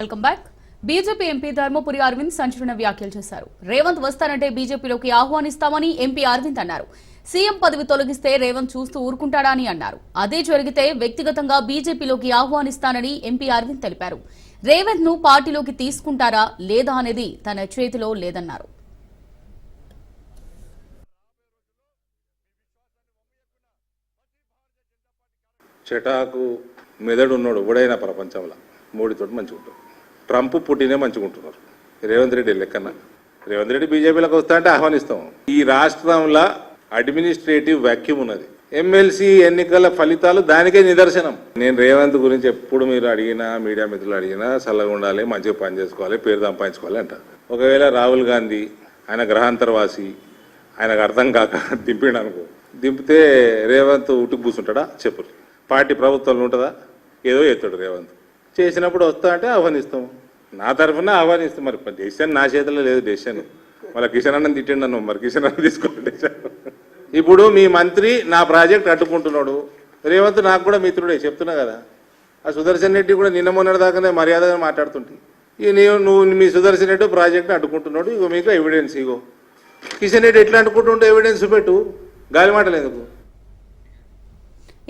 Welcome back. BJP MP Dharmapuri Arvind సంచలన వ్యాఖ్యలు చేశారు. రేవంత్ వస్తానంటే బీజేపీలోకి ఆహ్వానిస్తామని ఎంపీ అరవింద్ అన్నారు. సీఎం పదవి తొలగిస్తే రేవంత్ చూస్తూ ఊరుకుంటాడా అని అన్నారు. అదే జరిగితే వ్యక్తిగతంగా బీజేపీలోకి ఆహ్వానిస్తానని ఎంపీ అరవింద్ తెలిపారు. రేవంత్ ను పార్టీలోకి తీసుకుంటారా లేదా అనేది తన చేతిలో లేదన్నారు. చెటాకు మెదడు ఉన్నాడు ఎవడైనా ప్రపంచంలో మోడీతో మంచిగా ఉంటాడు. ట్రంప్ పుట్టినే మంచిగా ఉంటున్నారు. రేవంత్ రెడ్డి లెక్కన రేవంత్ రెడ్డి బీజేపీలోకి వస్తా అంటే ఆహ్వానిస్తాం. ఈ రాష్ట్రంలో అడ్మినిస్ట్రేటివ్ వ్యాక్యూమ్ ఉన్నది. ఎమ్మెల్సీ ఎన్నికల ఫలితాలు దానికే నిదర్శనం. నేను రేవంత్ గురించి ఎప్పుడు మీరు అడిగినా, మీడియా మిత్రులు అడిగినా చల్లగా ఉండాలి, మంచిగా పని చేసుకోవాలి, పేరు సంపాదించుకోవాలి అంటారు. ఒకవేళ రాహుల్ గాంధీ ఆయన గ్రహాంతరవాసి, ఆయనకు అర్థం కాక దింపిండు అనుకో, దింపితే రేవంత్ ఉట్టుకు కూర్చుంటాడా చెప్పు. పార్టీ ప్రభుత్వంలో ఉంటుందా? ఏదో ఎత్తాడు రేవంత్. చేసినప్పుడు వస్తా అంటే ఆహ్వానిస్తాం. నా తరఫున ఆహ్వానిస్తాం. మరి డెసిషన్ నా చేతిలో లేదు. డెసిషన్ మళ్ళీ కిషన్ అన్నం తిట్టిండు నన్ను, మరి కిషన్ అన్నం తీసుకోండి డెసిషన్. ఇప్పుడు మీ మంత్రి నా ప్రాజెక్ట్ అడ్డుకుంటున్నాడు. రేవంత్ నాకు కూడా మిత్రుడే, చెప్తున్నా కదా. ఆ సుదర్శన్ రెడ్డి కూడా నిన్న మొన్నటి దాకానే మర్యాదగా మాట్లాడుతుంటే, ఇక నువ్వు మీ సుదర్శన్ రెడ్డి ప్రాజెక్ట్ని అడ్డుకుంటున్నాడు, ఇగో మీకు ఎవిడెన్స్, ఇగో కిషన్ రెడ్డి ఎట్లా అడ్డుకుంటుంటే ఎవిడెన్స్ పెట్టు, గాలి మాటలు ఎందుకు.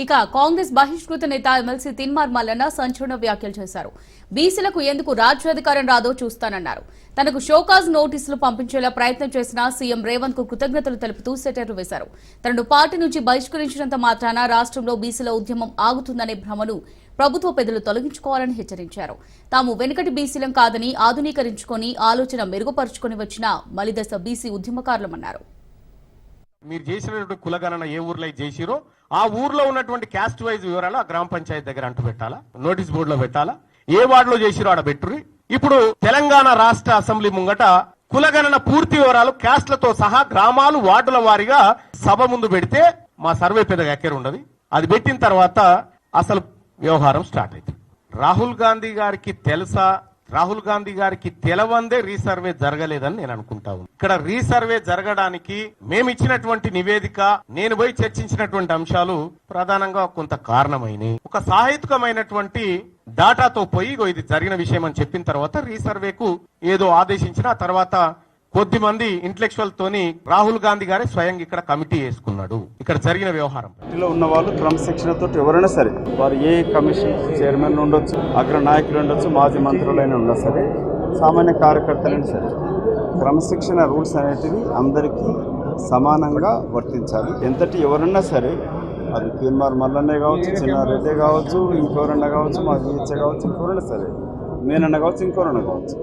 ఇక కాంగ్రెస్ బహిష్కృత నేత ఎమ్మెల్సీ తిన్మార్ మల్లన్న సంచలన వ్యాఖ్యలు చేశారు. బీసీలకు ఎందుకు రాజ్యాధికారం రాదో చూస్తానన్నారు. తనకు షోకాజ్ నోటీసులు పంపించేలా ప్రయత్నం చేసిన సీఎం రేవంత్ కు కృతజ్ఞతలు తెలుపుతూ సెటైర్లు వేశారు. తనను పార్టీ నుంచి బహిష్కరించినంత మాత్రాన రాష్ట్రంలో బీసీల ఉద్యమం ఆగుతుందనే భ్రమను ప్రభుత్వ పెద్దలు తొలగించుకోవాలని హెచ్చరించారు. తాము వెనుకటి బీసీలం కాదని ఆధునీకరించుకొని ఆలోచన మెరుగుపరుచుకొని వచ్చిన మలిదశ బీసీ ఉద్యమకారులమన్నారు. మీరు చేసినటువంటి కులగణన ఏ ఊర్లో చేసిరో ఆ ఊర్లో ఉన్నటువంటి క్యాస్ట్ వైజ్ వివరాలు ఆ గ్రామ పంచాయతీ దగ్గర అంటూ పెట్టాలా, నోటీస్ బోర్డులో పెట్టాలా, ఏ వార్డులో చేసిరో ఆడ పెట్టుర్రి. ఇప్పుడు తెలంగాణ రాష్ట్ర అసెంబ్లీ ముంగట కులగణన పూర్తి వివరాలు క్యాస్ట్లతో సహా గ్రామాలు వార్డుల వారీగా సభ ముందు పెడితే మా సర్వే పెద్దగా ఎక్కర ఉండదు. అది పెట్టిన తర్వాత అసలు వ్యవహారం స్టార్ట్ అవుతుంది. రాహుల్ గాంధీ గారికి తెలుసా? రాహుల్ గాంధీ గారికి తెలవందే రీసర్వే జరగలేదని నేను అనుకుంటా ఉన్నాను. ఇక్కడ రీసర్వే జరగడానికి మేము ఇచ్చినటువంటి నివేదిక, నేను పోయి చర్చించినటువంటి అంశాలు ప్రధానంగా కొంత కారణమైనవి. ఒక సాహిత్యకమైనటువంటి డాటాతో పోయి ఇది జరిగిన విషయం అని చెప్పిన తర్వాత రీసర్వేకు ఏదో ఆదేశించిన ఆ తర్వాత కొద్దిమంది ఇంటలెక్చువల్ తోని రాహుల్ గాంధీ గారే స్వయంగా ఇక్కడ కమిటీ వేసుకున్నాడు. ఇక్కడ జరిగిన వ్యవహారం ఉన్న వాళ్ళు క్రమశిక్షణతో ఎవరైనా సరే, వారు ఏ కమిషన్ చైర్మన్ ఉండొచ్చు, అగ్ర నాయకులు ఉండొచ్చు, మాజీ మంత్రులైనా ఉన్నా సరే, సామాన్య కార్యకర్తలైనా సరే, క్రమశిక్షణ రూల్స్ అనేటివి అందరికీ సమానంగా వర్తించాలి. ఎంతటి ఎవరన్నా సరే, అది తిన్మార్ మల్లన్నే కావచ్చు, చిన్నారెడ్డే కావచ్చు, ఇంకెవరన్నా కావచ్చు, మా విహెచ్ఏ కావచ్చు, ఇంకెవరన్నా సరే, నేనన్నా కావచ్చు, ఇంకెవరన్నా కావచ్చు.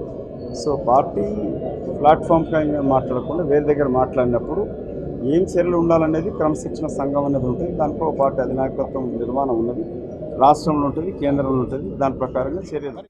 సో పార్టీ ప్లాట్ఫామ్గా మాట్లాడకుండా వేరే దగ్గర మాట్లాడినప్పుడు ఏం చర్యలు ఉండాలనేది క్రమశిక్షణ సంఘం అనేది ఉంటుంది. దానికో పార్టీ అధినాయకత్వం నిర్మాణం ఉన్నది, రాష్ట్రంలో ఉంటుంది, కేంద్రంలో ఉంటుంది. దాని ప్రకారంగా చర్యలు.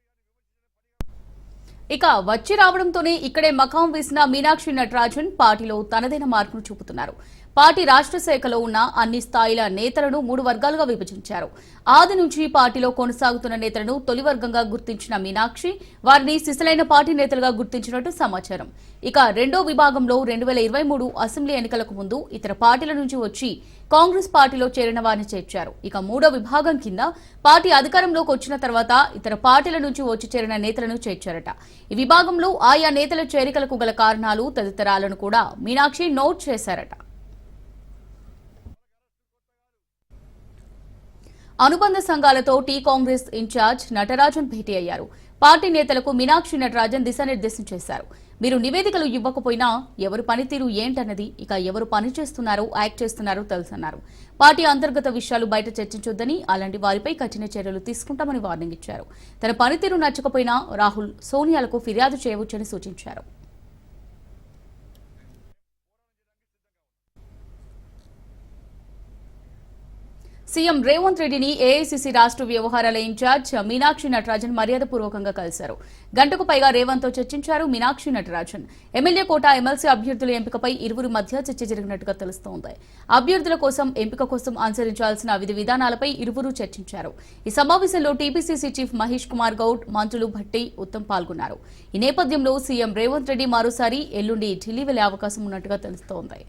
ఇక వచ్చి రావడంతోనే ఇక్కడే మకాం వేసిన మీనాక్షి నటరాజన్ పార్టీలో తనదైన మార్పును చూపుతున్నారు. పార్టీ రాష్ట్ర శాఖలో ఉన్న అన్ని స్థాయిల నేతలను 3 వర్గాలుగా విభజించారు. ఆది నుంచి పార్టీలో కొనసాగుతున్న నేతలను తొలి వర్గంగా గుర్తించిన మీనాక్షి వారిని సిసలైన పార్టీ నేతలుగా గుర్తించినట్టు సమాచారం. ఇక రెండో విభాగంలో 2023 అసెంబ్లీ ఎన్నికలకు ముందు ఇతర పార్టీల నుంచి వచ్చి కాంగ్రెస్ పార్టీలో చేరిన వారిని చేర్చారు. ఇక మూడో విభాగం కింద పార్టీ అధికారంలోకి వచ్చిన తర్వాత ఇతర పార్టీల నుంచి వచ్చి చేరిన నేతలను చేర్చారట. ఈ విభాగంలో ఆయా నేతల చేరికలకు గల కారణాలు తదితరాలను కూడా మీనాక్షి నోట్ చేశారట. అనుబంధ సంఘాలతో టీ కాంగ్రెస్ ఇన్ఛార్జ్ నటరాజన్ భేటీ అయ్యారు. పార్టీ నేతలకు మీనాక్షి నటరాజన్ దిశానిర్దేశం చేశారు. మీరు నివేదికలు ఇవ్వకపోయినా ఎవరు పనితీరు ఏంటన్నది, ఇక ఎవరు పని చేస్తున్నారో, యాక్ట్ చేస్తున్నారో తెలుసన్నారు. పార్టీ అంతర్గత విషయాలు బయట చర్చించొద్దని, అలాంటి వారిపై కఠిన చర్యలు తీసుకుంటామని వార్నింగ్ ఇచ్చారు. తన పనితీరు నచ్చకపోయినా రాహుల్, సోనియాలకు ఫిర్యాదు చేయవచ్చని సూచించారు. సీఎం రేవంత్ రెడ్డిని ఏఐసీసీ రాష్ట్ర వ్యవహారాల ఇన్ఛార్జ్ మీనాక్షి నటరాజన్ మర్యాదపూర్వకంగా కలిశారు. గంటకు పైగా రేవంత్ తో చర్చించారు మీనాక్షి నటరాజన్. ఎమ్మెల్యే కోట, ఎమ్మెల్సీ అభ్యర్థుల ఎంపికపై ఇరువురి మధ్య చర్చ జరిగినట్టుగా తెలుస్తోంది. అభ్యర్థుల కోసం, ఎంపిక కోసం అనుసరించాల్సిన విధి విధానాలపై ఇరువురు చర్చించారు. ఈ సమావేశంలో టీపీసీసీ చీఫ్ మహేష్ కుమార్ గౌడ్, మంత్రులు భట్టి, ఉత్తమ్ పాల్గొన్నారు. ఈ నేపథ్యంలో సీఎం రేవంత్ రెడ్డి మరోసారి ఎల్లుండి ఢిల్లీ వెళ్లే అవకాశం ఉన్నట్టుగా తెలుస్తోంది.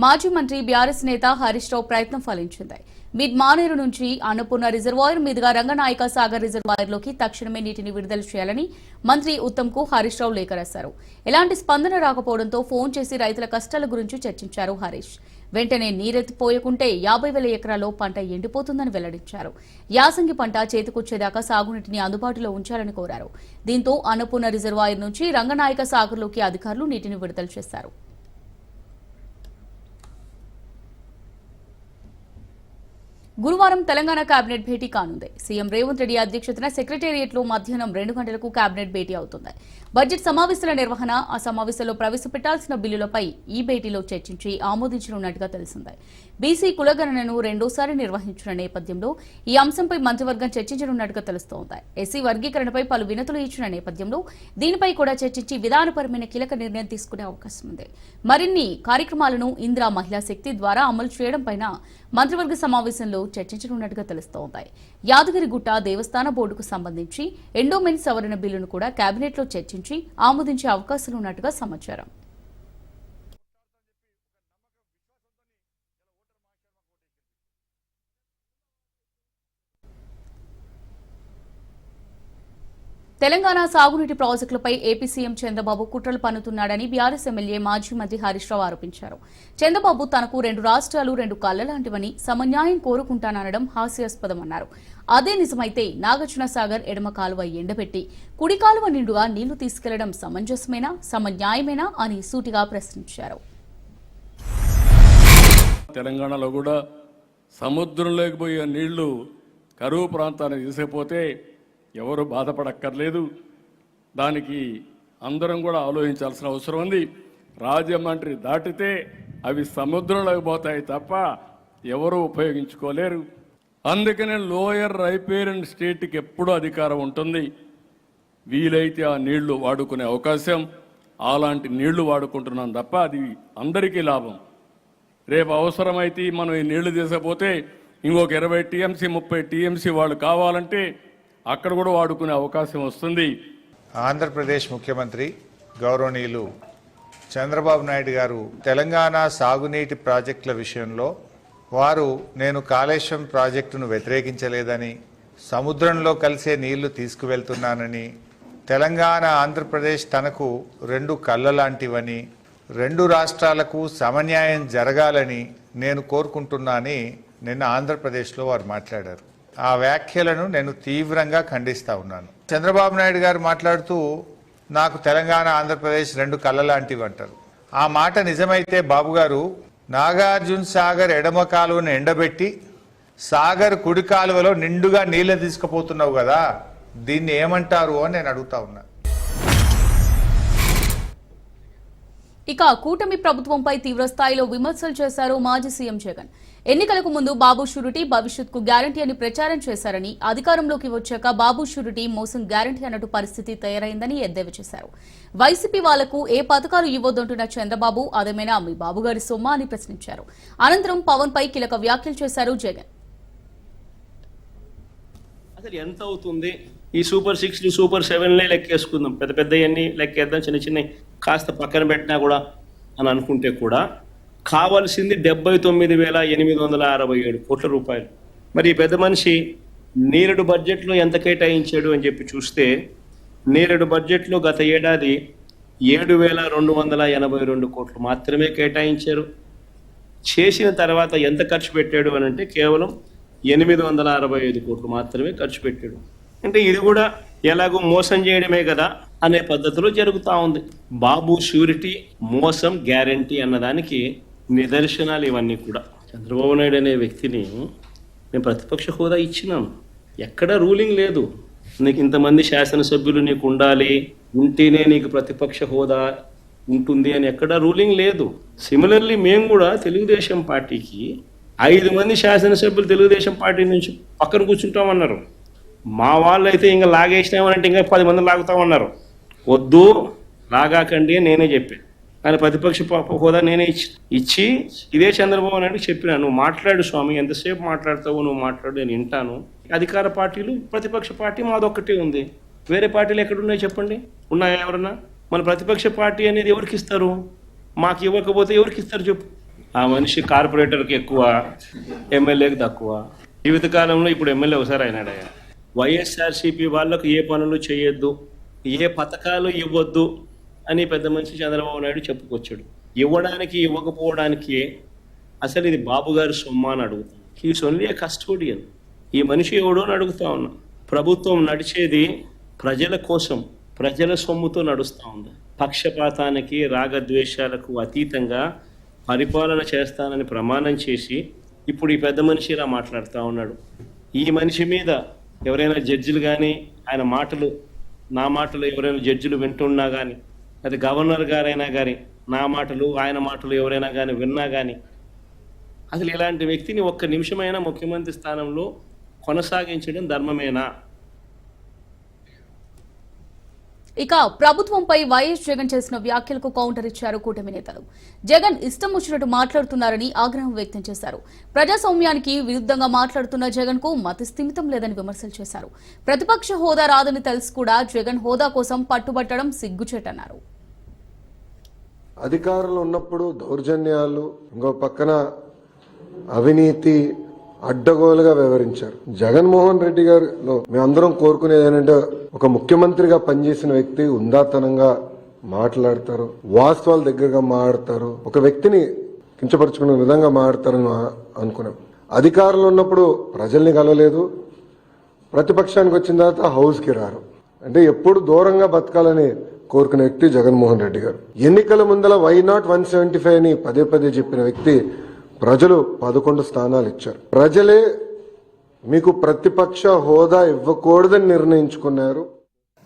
మాజీ మంత్రి బీఆర్ఎస్ నేత హరీష్ రావు ప్రయత్నం ఫలించింది. మిడ్ మానేరు నుంచి అన్నపూర్ణ రిజర్వాయర్ మీదుగా రంగనాయక సాగర్ రిజర్వాయర్లోకి తక్షణమే నీటిని విడుదల చేయాలని మంత్రి ఉత్తమ్ కు హరీష్ రావు లేఖ రాశారు. ఎలాంటి స్పందన రాకపోవడంతో ఫోన్ చేసి రైతుల కష్టాల గురించి చర్చించారు హరీష్. వెంటనే నీరెత్తిపోయకుంటే 50,000 ఎకరాల్లో పంట ఎండిపోతుందని వెల్లడించారు. యాసంగి పంట చేతికొచ్చేదాకా సాగునీటిని అందుబాటులో ఉంచాలని కోరారు. దీంతో అన్నపూర్ణ రిజర్వాయర్ నుంచి రంగనాయక సాగర్లోకి అధికారులు నీటిని విడుదల చేశారు. గురువారం తెలంగాణ కేబినెట్ భేటీ కానుంది. సీఎం రేవంత్ రెడ్డి అధ్యక్షతన సెక్రటేరియట్లో మధ్యాహ్నం 2 గంటలకు కేబినెట్ భేటీ అవుతుంది. బడ్జెట్ సమావేశాల నిర్వహణ, ఆ సమావేశంలో ప్రవేశపెట్టాల్సిన బిల్లులపై ఈ భేటీలో చర్చించి ఆమోదించనున్నట్టుగా తెలిసింది. బీసీ కులగణనను రెండోసారి నిర్వహించిన నేపథ్యంలో ఈ అంశంపై మంత్రివర్గం చర్చించనున్నట్టుగా తెలుస్తోంది. ఎస్సీ వర్గీకరణపై పలు వినతులు ఇచ్చిన నేపథ్యంలో దీనిపై కూడా చర్చించి విధానపరమైన కీలక నిర్ణయం తీసుకునే అవకాశం ఉంది. మరిన్ని కార్యక్రమాలను ఇందిరా మహిళా శక్తి ద్వారా అమలు చేయడంపై మంత్రివర్గ సమావేశంలో చర్చించనున్నట్టుగా తెలుస్తోంది. యాదగిరిగుట్ట దేవస్థాన బోర్డుకు సంబంధించి ఎండోమెంట్ సవరణ బిల్లును కూడా కేబినెట్లో చర్చించి ఆమోదించే అవకాశాలున్నట్టుగా సమాచారం. తెలంగాణ సాగునీటి ప్రాజెక్టులపై ఏపీ సీఎం చంద్రబాబు కుట్రలు పన్నుతున్నాడని బీఆర్ఎస్ ఎమ్మెల్యే మాజీ మంత్రి హరీష్ రావు ఆరోపించారు. చంద్రబాబు తనకు 2 రాష్ట్రాలు 2 కళ్లలాంటివని సమన్యాయం కోరుకుంటాననడం హాస్యాస్పదమన్నారు. అదే నిజమైతే నాగార్జున సాగర్ ఎడమ కాలువ ఎండబెట్టి కుడి కాలువ నిండుగా నీళ్లు తీసుకెళ్లడం సమంజసమేనా, సమన్యాయమేనా అని సూటిగా ప్రశ్నించారు. తెలంగాణలో కూడా సముద్రంలోకి పోయే నీళ్లు కరువు ప్రాంతాన్ని తీసుకుపోతే ఎవరు బాధపడక్కర్లేదు. దానికి అందరం కూడా ఆలోచించాల్సిన అవసరం ఉంది. రాజమండ్రి దాటితే అవి సముద్రంలోకి పోతాయి తప్ప ఎవరు ఉపయోగించుకోలేరు. అందుకనే లోయర్ రైపేరియన్ స్టేట్కి ఎప్పుడూ అధికారం ఉంటుంది. వీలైతే ఆ నీళ్లు వాడుకునే అవకాశం, అలాంటి నీళ్లు వాడుకుంటున్నాం తప్ప అది అందరికీ లాభం. రేపు అవసరమైతే మనం ఈ నీళ్లు తీసుకపోతే ఇంకొక 20 టీఎంసీ 30 టీఎంసీ వాళ్ళు కావాలంటే అక్కడ కూడా వాడుకునే అవకాశం వస్తుంది. ఆంధ్రప్రదేశ్ ముఖ్యమంత్రి గౌరవనీయులు చంద్రబాబు నాయుడు గారు తెలంగాణ సాగునీటి ప్రాజెక్టుల విషయంలో వారు నేను కాళేశ్వరం ప్రాజెక్టును వ్యతిరేకించలేదని, సముద్రంలో కలిసే నీళ్లు తీసుకువెళ్తున్నానని, తెలంగాణ ఆంధ్రప్రదేశ్ తనకు 2 కళ్ళ లాంటివని, 2 రాష్ట్రాలకు సమన్యాయం జరగాలని నేను కోరుకుంటున్నానని నిన్న ఆంధ్రప్రదేశ్లో వారు మాట్లాడారు. ఆ వ్యాఖ్యలను నేను తీవ్రంగా ఖండిస్తా ఉన్నాను. చంద్రబాబు నాయుడు గారు మాట్లాడుతూ నాకు తెలంగాణ ఆంధ్రప్రదేశ్ 2 కళ్ళ లాంటివి అంటారు. ఆ మాట నిజమైతే బాబు గారు, నాగార్జున సాగర్ ఎడమ కాలువను ఎండబెట్టి సాగర్ కుడి కాలువలో నిండుగా నీళ్లు తీసుకుపోతున్నావు కదా, దీన్ని ఏమంటారు అని నేను అడుగుతా ఉన్నా. ఇక కూటమి ప్రభుత్వంపై తీవ్రస్థాయిలో విమర్శలు చేశారు మాజీ సీఎం జగన్. ఎన్నికలకు ముందు బాబు షూరిటీ భవిష్యత్కు గ్యారంటీ అని ప్రచారం చేశారని, అధికారంలోకి వచ్చాక బాబు షూరిటీ మోసం గ్యారంటీ అన్నట్టు పరిస్థితి తయారైందని ఎద్దేవా చేశారు. వైసీపీ వాళ్లకు ఏ పథకాలు ఇవ్వొద్దంటున్న చంద్రబాబు అదేమైనా మీ బాబుగారి సొమ్మ అని ప్రశ్నించారు. అనంతరం పవన్ పై కీలక వ్యాఖ్యలు చేశారు జగన్. అసలు ఎంత అవుతుంది ఈ సూపర్ 6 సూపర్ 7 లెక్కేసుకుందాం, పెద్ద పెద్దవన్నీ లెక్కేద్దాం, చిన్న చిన్న కాస్త పక్కన పెట్టినా కూడా అని అనుకుంటే కూడా కావాల్సింది 79,867 కోట్ల రూపాయలు. మరి ఈ పెద్ద మనిషి నేరేడు బడ్జెట్లో ఎంత కేటాయించాడు అని చెప్పి చూస్తే, నేరేడు బడ్జెట్లో గత ఏడాది 7,282 కోట్లు మాత్రమే కేటాయించారు. చేసిన తర్వాత ఎంత ఖర్చు పెట్టాడు అని అంటే కేవలం 865 కోట్లు మాత్రమే ఖర్చు పెట్టాడు. అంటే ఇది కూడా ఎలాగో మోసం చేయడమే కదా అనే పద్ధతిలో జరుగుతూ ఉంది. బాబు షూరిటీ, మోసం గ్యారంటీ అన్నదానికి నిదర్శనాలు ఇవన్నీ కూడా. చంద్రబాబు నాయుడు అనే వ్యక్తిని మేము ప్రతిపక్ష హోదా ఇచ్చినాం, ఎక్కడ రూలింగ్ లేదు. నీకు ఇంతమంది శాసనసభ్యులు నీకు ఉండాలి, ఉంటేనే నీకు ప్రతిపక్ష హోదా ఉంటుంది అని ఎక్కడ రూలింగ్ లేదు. సిమిలర్లీ మేము కూడా తెలుగుదేశం పార్టీకి 5 మంది శాసనసభ్యులు తెలుగుదేశం పార్టీ నుంచి పక్కన కూర్చుంటామన్నారు. మా వాళ్ళు అయితే ఇంకా లాగేసినామనంటే ఇంకా 10 మంది లాగుతామన్నారు. వద్దు లాగాకండి నేనే చెప్పాను. కానీ ప్రతిపక్ష హోదా నేనే ఇచ్చి ఇదే చంద్రబాబు నాయుడు చెప్పినా, నువ్వు మాట్లాడు స్వామి, ఎంతసేపు మాట్లాడతావు, నువ్వు మాట్లాడు, నేను వింటాను. అధికార పార్టీలు ప్రతిపక్ష పార్టీ మాదొక్కటే ఉంది, వేరే పార్టీలు ఎక్కడున్నాయి చెప్పండి, ఉన్నాయా ఎవరన్నా? మన ప్రతిపక్ష పార్టీ అనేది ఎవరికి ఇస్తారు? మాకు ఇవ్వకపోతే ఎవరికి ఇస్తారు చెప్పు? ఆ మనిషి కార్పొరేటర్కి ఎక్కువ, ఎమ్మెల్యేకి తక్కువ. జీవితకాలంలో ఇప్పుడు ఎమ్మెల్యే ఒకసారి అయినాడయ్యా. వైఎస్ఆర్సీపీ వాళ్ళకు ఏ పనులు చేయొద్దు, ఏ పథకాలు ఇవ్వద్దు అని పెద్ద మనిషి చంద్రబాబు నాయుడు చెప్పుకొచ్చాడు. ఇవ్వడానికి ఇవ్వకపోవడానికి అసలు ఇది బాబు గారి సొమ్మ అని అడుగుతాం. హీస్ ఓన్లీ ఏ కస్టోడియన్. ఈ మనిషి ఎవడో అని అడుగుతా ఉన్నా. ప్రభుత్వం నడిచేది ప్రజల కోసం, ప్రజల సొమ్ముతో నడుస్తూ ఉంది. పక్షపాతానికి రాగద్వేషాలకు అతీతంగా పరిపాలన చేస్తానని ప్రమాణం చేసి ఇప్పుడు ఈ పెద్ద మనిషి ఇలా మాట్లాడుతూ ఉన్నాడు. ఈ మనిషి మీద ఎవరైనా జడ్జిలు కానీ ఆయన మాటలు, నా మాటలు ఎవరైనా జడ్జిలు వింటున్నా కానీ, అది గవర్నర్ గారైనా కానీ నా మాటలు ఆయన మాటలు ఎవరైనా కానీ విన్నా కానీ అసలు ఇలాంటి వ్యక్తిని ఒక్క నిమిషమైనా ముఖ్యమంత్రి స్థానంలో కొనసాగించడం ధర్మమేనా? ఇక ప్రభుత్వంపై వైఎస్ జగన్ చేసిన వ్యాఖ్యలకు కౌంటర్ ఇచ్చారు కూటమి నేతలు. జగన్ ఇష్టం వచ్చినట్టు మాట్లాడుతున్నారని ఆగ్రహం వ్యక్తం చేశారు. ప్రజాస్వామ్యానికి విరుద్ధంగా మాట్లాడుతున్న జగన్ కు మతి స్థిమితం లేదని విమర్శలు చేశారు. ప్రతిపక్ష హోదా రాదని తెలిసి కూడా జగన్ హోదా కోసం పట్టుబట్టడం సిగ్గుచేటన్నారు. అధికారంలో ఉన్నప్పుడు దౌర్జన్యాలు, ఇంకో పక్కన అవినీతి అడ్డగోలుగా వ్యవహరించారు. జగన్మోహన్ రెడ్డి గారిలో మేమందరం కోరుకునేది ఏంటంటే ఒక ముఖ్యమంత్రిగా పనిచేసిన వ్యక్తి ఉందాతనంగా మాట్లాడతారు, వాస్తవాల దగ్గరగా మాట్లాడతారు, ఒక వ్యక్తిని కించపరుచుకునే విధంగా మాట్లాడతారని అనుకున్నాం. అధికారంలో ఉన్నప్పుడు ప్రజల్ని కలవలేదు, ప్రతిపక్షానికి వచ్చిన తర్వాత హౌస్కి రారు. అంటే ఎప్పుడు దూరంగా బతకాలని కోరుకునే వ్యక్తి జగన్మోహన్ రెడ్డి గారు. ఎన్నికల ముందల వై నాట్ 175 అని పదే పదే చెప్పిన వ్యక్తి ప్రజలు 11 స్థానాలు ఇచ్చారు. ప్రజలే మీకు ప్రతిపక్ష హోదా ఇవ్వకూడదని నిర్ణయించుకున్నారు.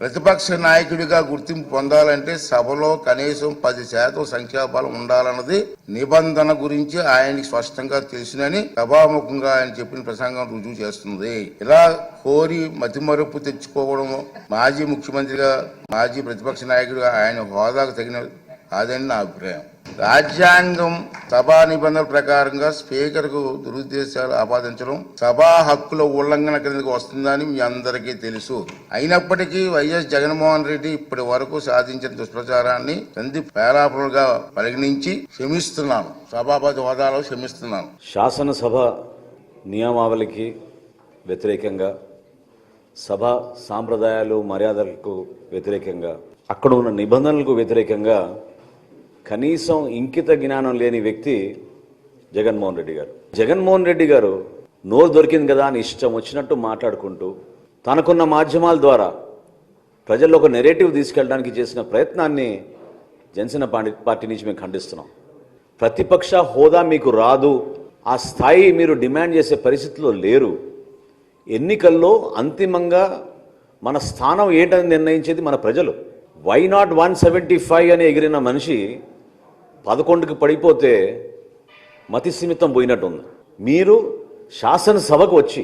ప్రతిపక్ష నాయకుడిగా గుర్తింపు పొందాలంటే సభలో కనీసం 10% సంఖ్యాబలం ఉండాలన్నది నిబంధన గురించి ఆయనకి స్పష్టంగా తెలుసునని సభాముఖంగా ఆయన చెప్పిన ప్రసంగం రుజువు చేస్తుంది. ఇలా కోరి మతిమరుపు తెచ్చుకోవడం మాజీ ముఖ్యమంత్రిగా, మాజీ ప్రతిపక్ష నాయకుడిగా ఆయన హోదాకు తగిన కాదని నా అభిప్రాయం. రాజ్యాంగం సభా నిబంధనల ప్రకారంగా స్పీకర్కు దురుద్దేశాలు ఆపాదించడం సభా హక్కుల ఉల్లంఘన కిందకు వస్తుందని మీ అందరికీ తెలుసు. అయినప్పటికీ వైఎస్ జగన్మోహన్ రెడ్డి ఇప్పటి వరకు సాధించిన దుష్ప్రచారాన్ని సంధి పేరాపలుగా పరిగణించి క్షమిస్తున్నాను, సభాపతి హోదాలో క్షమిస్తున్నాను. శాసనసభ నియమావళికి వ్యతిరేకంగా, సభ సాంప్రదాయాలు మర్యాదలకు వ్యతిరేకంగా, అక్కడ ఉన్న నిబంధనలకు వ్యతిరేకంగా కనీసం ఇంకిత జ్ఞానం లేని వ్యక్తి జగన్మోహన్ రెడ్డి గారు. జగన్మోహన్ రెడ్డి గారు నోరు దొరికింది కదా అని ఇష్టం వచ్చినట్టు మాట్లాడుకుంటూ తనకున్న మాధ్యమాల ద్వారా ప్రజల్లో ఒక నెరేటివ్ తీసుకెళ్ళడానికి చేసిన ప్రయత్నాన్ని జనసేన పార్టీ నుంచి మేము ఖండిస్తున్నాం. ప్రతిపక్ష హోదా మీకు రాదు, ఆ స్థాయి మీరు డిమాండ్ చేసే పరిస్థితిలో లేరు. ఎన్నికల్లో అంతిమంగా మన స్థానం ఏంటని నిర్ణయించేది మన ప్రజలు. వై నాట్ 175 అని ఎగిరిన మనిషి 11కి పడిపోతే మతి సీమితం పోయినట్టుంది. మీరు శాసనసభకు వచ్చి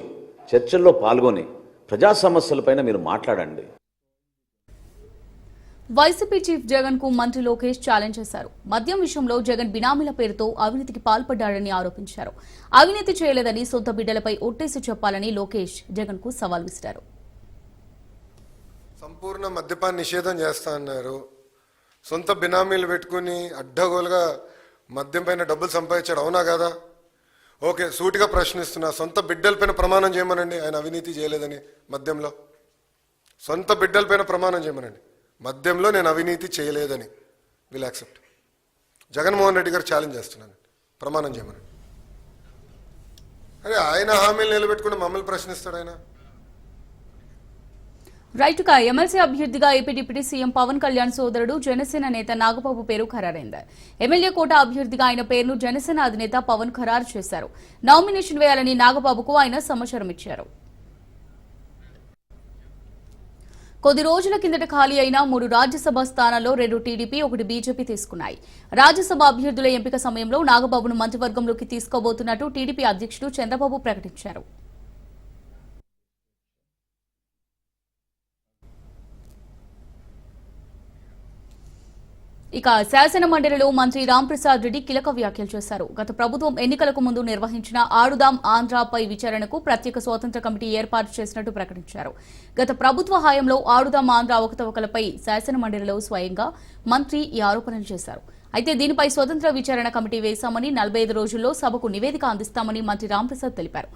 చర్చల్లో పాల్గొని ప్రజా సమస్యలపైన మీరు మాట్లాడండి. వైసీపీ చీఫ్ జగన్ కు మంత్రి లోకేష్ ఛాలెంజ్ చేశారు. మద్యం విషయంలో జగన్ బినామీల పేరుతో అవినీతికి పాల్పడ్డాడని ఆరోపించారు. అవినీతి చేయలేదని సొంత బిడ్డలపై ఒట్టేసి చెప్పాలని లోకేష్ జగన్ కు సవాల్ విసిరారు. సంపూర్ణ మద్యపాన నిషేధం చేస్తా అన్నారు. సొంత బినామీలు పెట్టుకుని అడ్డగోలుగా మద్యం పైన డబ్బులు సంపాదించాడు, అవునా కదా? ఓకే, సూటిగా ప్రశ్నిస్తున్నా, సొంత బిడ్డలపైన ప్రమాణం చేయమనండి ఆయన అవినీతి చేయలేదని. మద్యంలో సొంత బిడ్డలపైన ప్రమాణం చేయమనండి, మద్యంలో నేను అవినీతి చేయలేదని. Will accept. జగన్మోహన్ రెడ్డి గారు ఛాలెంజ్ చేస్తున్నాను, ప్రమాణం చేయమనండి. అరే ఆయన హామీలు నిలబెట్టుకుని మమ్మల్ని ప్రశ్నిస్తాడు ఆయన. రైట్గా ఎమ్మెల్సీ అభ్యర్థిగా AP deputy CM Pawan Kalyan సోదరుడు జనసేన నేత నాగబాబు పేరు ఖరారైంది. ఎమ్మెల్యే కోట అభ్యర్థిగా ఆయన పేరును జనసేన అధినేత పవన్ ఖరారు చేశారు. నామినేషన్ వేయాలని నాగబాబుకు ఆయన సమాచారం ఇచ్చారు. కొద్ది రోజుల కిందట ఖాళీ అయిన 3 రాజ్యసభ స్థానాల్లో 2 టీడీపీ, 1 బీజేపీ తీసుకున్నాయి. రాజ్యసభ అభ్యర్థుల ఎంపిక సమయంలో నాగబాబును మంత్రివర్గంలోకి తీసుకోబోతున్నట్టు టీడీపీ అధ్యక్షుడు చంద్రబాబు ప్రకటించారు. ఇక శాసన మండలిలో మంత్రి రాంప్రసాద్ రెడ్డి కీలక వ్యాఖ్యలు చేశారు. గత ప్రభుత్వం ఎన్నికలకు ముందు నిర్వహించిన ఆడుదాం ఆంధ్రాపై విచారణకు ప్రత్యేక స్వతంత్ర కమిటీ ఏర్పాటు చేసినట్టు ప్రకటించారు. గత ప్రభుత్వ హయాంలో ఆడుదాం ఆంధ్ర అవకతవకలపై శాసన మండలిలో స్వయంగా మంత్రి ఈ ఆరోపణలు చేశారు. అయితే దీనిపై స్వతంత్ర విచారణ కమిటీ వేశామని 45 రోజుల్లో సభకు నివేదిక అందిస్తామని మంత్రి రాంప్రసాద్ తెలిపారు.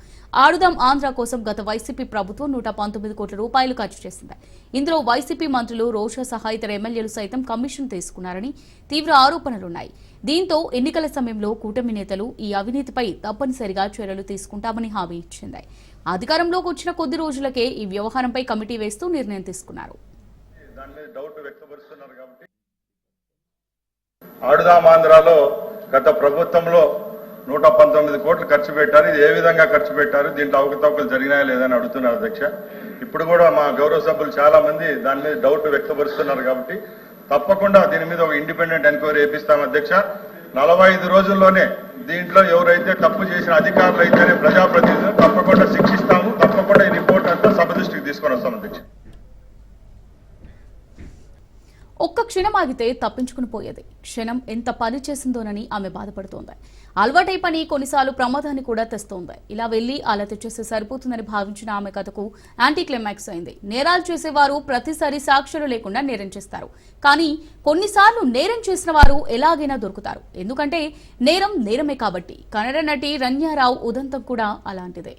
ఆడుదాం ఆంధ్ర కోసం గత వైసీపీ ప్రభుత్వం 119 కోట్ల రూపాయలు ఖర్చు చేసింది. ఇందులో వైసీపీ మంత్రులు రోషా సహా ఇతర ఎమ్మెల్యేలు సైతం కమిషన్ తీసుకున్నారని తీవ్ర ఆరోపణలున్నాయి. దీంతో ఎన్నికల సమయంలో కూటమి నేతలు ఈ అవినీతిపై తప్పనిసరిగా చర్యలు తీసుకుంటామని హామీ ఇచ్చింది. అధికారంలోకి వచ్చిన కొద్ది రోజులకే ఈ వ్యవహారంపై కమిటీ వేస్తూ నిర్ణయం తీసుకున్నారు. ఆడుదాం ఆంధ్రాలో గత ప్రభుత్వంలో 119 కోట్లు ఖర్చు పెట్టారు. ఇది ఏ విధంగా ఖర్చు పెట్టారు, దీంట్లో అవకతవకలు జరిగినాయా లేదని అడుగుతున్నారు అధ్యక్ష. ఇప్పుడు కూడా మా గౌరవ సభ్యులు చాలా మంది దాని మీద డౌట్ వ్యక్తపరుస్తున్నారు కాబట్టి తప్పకుండా దీని మీద ఒక ఇండిపెండెంట్ ఎంక్వైరీ చేపిస్తాం అధ్యక్ష. 45 రోజుల్లోనే దీంట్లో ఎవరైతే తప్పు చేసిన అధికారులు అయితేనే ప్రజాప్రతినిధులు తప్పకుండా శిక్షిస్తాము. తప్పకుండా ఈ రిపోర్ట్ అంతా సభ దృష్టికి తీసుకొని వస్తాం అధ్యక్ష. ఒక్క క్షణం ఆగితే తప్పించుకుని పోయేది. క్షణం ఎంత పని చేసిందోనని ఆమె బాధపడుతోంది. అలవాటై పని కొన్నిసార్లు ప్రమాదాన్ని కూడా తెస్తోంది. ఇలా వెళ్లి అలా తెచ్చేస్తే సరిపోతుందని భావించిన ఆమె కథకు యాంటీ క్లైమాక్స్ అయింది. నేరాలు చేసేవారు ప్రతిసారి సాక్ష్యాలు లేకుండా నేరం చేస్తారు. కానీ కొన్నిసార్లు నేరం చేసిన వారు ఎలాగైనా దొరుకుతారు. ఎందుకంటే నేరం నేరమే కాబట్టి. కన్నడ నటి రణ్యారావు ఉదంతం కూడా అలాంటిదే.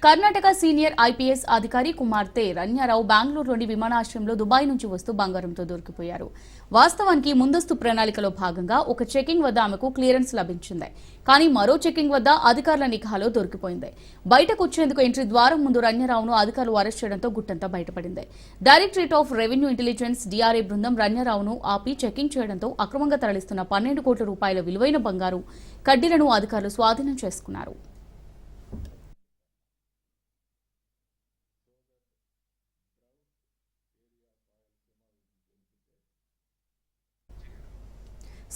కర్ణాటక సీనియర్ ఐపీఎస్ అధికారి కుమార్తె రణ్యారావు బెంగళూరులోని విమానాశ్రయంలో దుబాయ్ నుంచి వస్తూ బంగారంతో దొరికిపోయారు. వాస్తవానికి ముందస్తు ప్రణాళికలో భాగంగా ఒక చెకింగ్ వద్ద ఆమెకు క్లియరెన్స్ లభించింది. కానీ మరో చెకింగ్ వద్ద అధికారుల నిఘాలో దొరికిపోయింది. బయటకు వచ్చేందుకు ఎంట్రీ ద్వారం ముందు రణ్యారావును అధికారులు అరెస్ట్ చేయడంతో గుట్టంతా బయటపడింది. Directorate of revenue intelligence DRA బృందం రణ్యారావును ఆపి చెకింగ్ చేయడంతో అక్రమంగా తరలిస్తున్న 12 కోట్ల రూపాయల విలువైన బంగారు కడ్డీలను అధికారులు స్వాధీనం చేసుకున్నారు.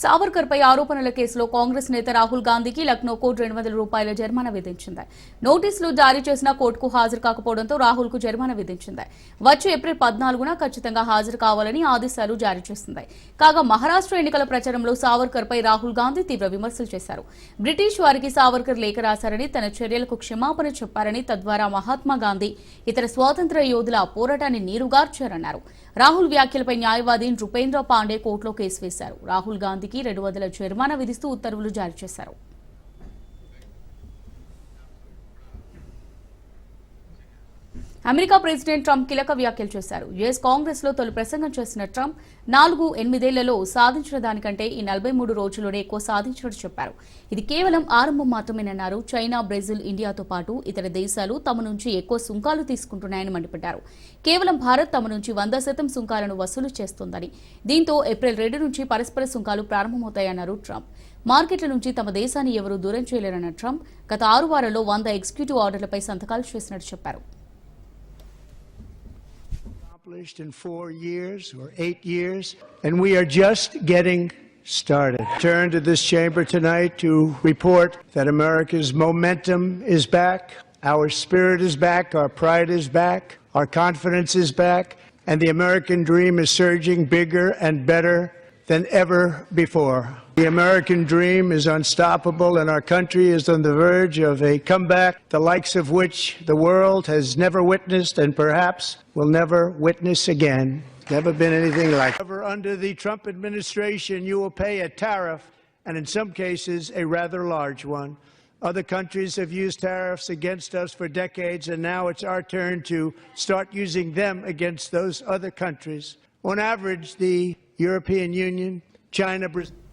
సావర్కర్ పై ఆరోపణల కేసులో కాంగ్రెస్ నేత రాహుల్ గాంధీకి లక్నో కోర్టు 200 రూపాయల జరిమానా విధించింది. నోటీసులు జారీ చేసిన కోర్టుకు హాజరు కాకపోవడంతో రాహుల్ కు జరిమానా విధించింది. వచ్చే ఏప్రిల్ 14న ఖచ్చితంగా హాజరు కావాలని ఆదేశాలు జారీ చేసింది. కాగా మహారాష్ట్ర ఎన్నికల ప్రచారంలో సావర్కర్ పై రాహుల్ గాంధీ తీవ్ర విమర్శలు చేశారు. బ్రిటిష్ వారికి సావర్కర్ లేఖ రాశారని, తన చర్యలకు క్షమాపణ చెప్పారని, తద్వారా మహాత్మా గాంధీ ఇతర స్వాతంత్ర్య యోధుల పోరాటాన్ని నీరుగార్చారన్నారు. రాహుల్ వ్యాఖ్యలపై న్యాయవాది నృపేంద్ర పాండే కోర్టులో కేసు వేశారు. రాహుల్ గాంధీకి 200 జరిమానా విధిస్తూ ఉత్తర్వులు జారీ చేశారు. అమెరికా ప్రెసిడెంట్ ట్రంప్ కీలక వ్యాఖ్యలు చేశారు. యుఎస్ కాంగ్రెస్ లో తొలి ప్రసంగం చేసిన ట్రంప్ 4-8 సాధించిన దానికంటే ఈ 43 రోజుల్లోనే ఎక్కువ సాధించినట్టు చెప్పారు. ఇది కేవలం ఆరంభం మాత్రమేనన్నారు. చైనా, బ్రెజిల్, ఇండియాతో పాటు ఇతర దేశాలు తమ నుంచి ఎక్కువ సుంకాలు తీసుకుంటున్నాయని మండిపడ్డారు. కేవలం భారత్ తమ నుంచి 100% సుంకాలను వసూలు చేస్తోందని, దీంతో ఏప్రిల్ 2 నుంచి పరస్పర సుంకాలు ప్రారంభమవుతాయన్నారు ట్రంప్. మార్కెట్ల నుంచి తమ దేశాన్ని ఎవరూ దూరం చేయలేరన్న ట్రంప్ గత 6 వారాల్లో 100 ఎగ్జిక్యూటివ్ ఆర్డర్లపై సంతకాలు చేసినట్టు చెప్పారు. In 4 years or 8 years, and we are just getting started. Turn to this chamber tonight to report that America's momentum is back, our spirit is back, our pride is back, our confidence is back, and the American dream is surging bigger and better than ever before. The American dream is unstoppable, and our country is on the verge of a comeback, the likes of which the world has never witnessed and perhaps will never witness again. Never been anything like it. However, under the Trump administration, you will pay a tariff, and in some cases, a rather large one. Other countries have used tariffs against us for decades, and now it's our turn to start using them against those other countries. On average, the European Union, China, Brazil.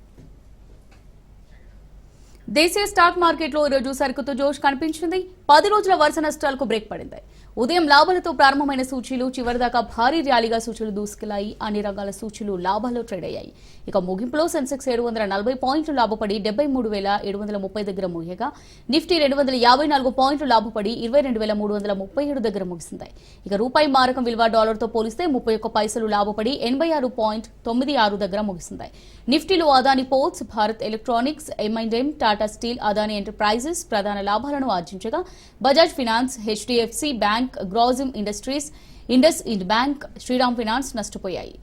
దేశీయ stock మార్కెట్లో ఈరోజు సరుకుతో జోష్ కనిపించింది. 10 రోజుల వరుస నష్టాలకు break పడింది. ఉదయం లాభాలతో ప్రారంభమైన సూచీలు చివరిదాకా భారీ ర్యాలీగా సూచీలు దూసుకెళ్లాయి. అన్ని రంగాల సూచీలు లాభాల్లో ట్రేడ్ అయ్యాయి. ఇక ముగింపులో సెన్సెక్స్ 740 పాయింట్లు లాభపడి 73,730 దగ్గర ముగియగా, నిఫ్టీ 254 పాయింట్లు లాభపడి 22,337 దగ్గర ముగిసింది. ఇక రూపాయి మారకం విలువ డాలర్తో పోలిస్తే 31 పైసలు లాభపడి 86.96 దగ్గర ముగిసింది. నిఫ్టీలో Adani ports, Bharat electronics, M&M, Tata steel, Adani enterprises ప్రధాన లాభాలను ఆర్జించగా, Bajaj finance, HDFC bank, Grasim industries, IndusInd bank, Shriram finance నష్టపోయాయి.